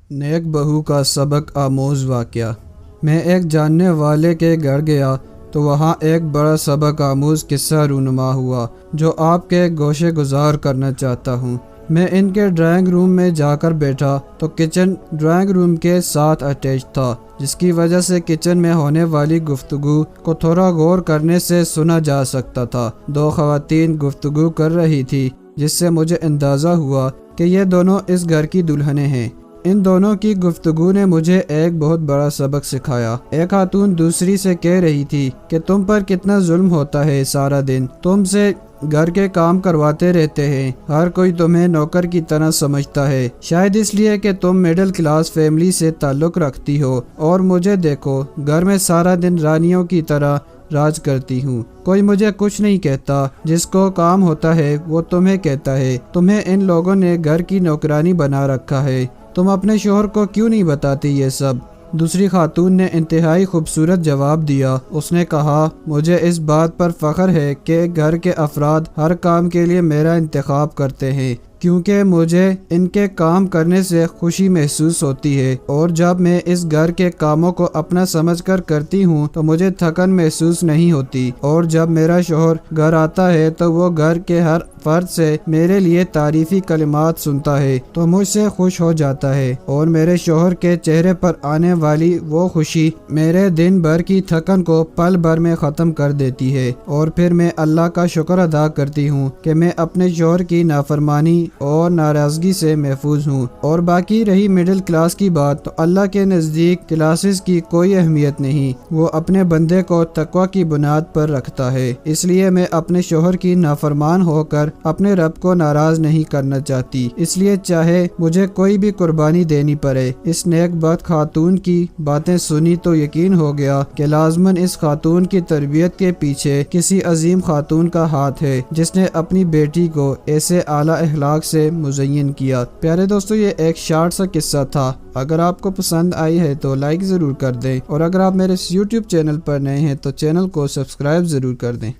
نیک بہو کا سبق آموز واقعہ۔ میں ایک جاننے والے کے گھر گیا تو وہاں ایک بڑا سبق آموز قصہ رونما ہوا جو آپ کے گوشے گزار کرنا چاہتا ہوں۔ میں ان کے ڈرائنگ روم میں جا کر بیٹھا تو کچن ڈرائنگ روم کے ساتھ اٹیچ تھا، جس کی وجہ سے کچن میں ہونے والی گفتگو کو تھوڑا غور کرنے سے سنا جا سکتا تھا۔ دو خواتین گفتگو کر رہی تھی جس سے مجھے اندازہ ہوا کہ یہ دونوں اس گھر کی دلہنیں ہیں۔ ان دونوں کی گفتگو نے مجھے ایک بہت بڑا سبق سکھایا۔ ایک خاتون دوسری سے کہہ رہی تھی کہ تم پر کتنا ظلم ہوتا ہے، سارا دن تم سے گھر کے کام کرواتے رہتے ہیں، ہر کوئی تمہیں نوکر کی طرح سمجھتا ہے، شاید اس لیے کہ تم مڈل کلاس فیملی سے تعلق رکھتی ہو، اور مجھے دیکھو گھر میں سارا دن رانیوں کی طرح راج کرتی ہوں، کوئی مجھے کچھ نہیں کہتا، جس کو کام ہوتا ہے وہ تمہیں کہتا ہے، تمہیں ان لوگوں نے گھر کی نوکرانی بنا رکھا ہے، تم اپنے شوہر کو کیوں نہیں بتاتی یہ سب؟ دوسری خاتون نے انتہائی خوبصورت جواب دیا۔ اس نے کہا، مجھے اس بات پر فخر ہے کہ گھر کے افراد ہر کام کے لیے میرا انتخاب کرتے ہیں، کیونکہ مجھے ان کے کام کرنے سے خوشی محسوس ہوتی ہے، اور جب میں اس گھر کے کاموں کو اپنا سمجھ کر کرتی ہوں تو مجھے تھکن محسوس نہیں ہوتی، اور جب میرا شوہر گھر آتا ہے تو وہ گھر کے ہر فرد سے میرے لیے تعریفی کلمات سنتا ہے تو مجھ سے خوش ہو جاتا ہے، اور میرے شوہر کے چہرے پر آنے والی وہ خوشی میرے دن بھر کی تھکن کو پل بھر میں ختم کر دیتی ہے، اور پھر میں اللہ کا شکر ادا کرتی ہوں کہ میں اپنے شوہر کی نافرمانی اور ناراضگی سے محفوظ ہوں۔ اور باقی رہی مڈل کلاس کی بات، تو اللہ کے نزدیک کلاسز کی کوئی اہمیت نہیں، وہ اپنے بندے کو تقوی کی بنیاد پر رکھتا ہے، اس لیے میں اپنے شوہر کی نافرمان ہو کر اپنے رب کو ناراض نہیں کرنا چاہتی، اس لیے چاہے مجھے کوئی بھی قربانی دینی پڑے۔ اس نیک بخت خاتون کی باتیں سنی تو یقین ہو گیا کہ لازماً اس خاتون کی تربیت کے پیچھے کسی عظیم خاتون کا ہاتھ ہے جس نے اپنی بیٹی کو ایسے اعلیٰ اخلاق سے مزین کیا۔ پیارے دوستو، یہ ایک شارٹ سا قصہ تھا، اگر آپ کو پسند آئی ہے تو لائک ضرور کر دیں، اور اگر آپ میرے YouTube چینل پر نئے ہیں تو چینل کو سبسکرائب ضرور کر دیں۔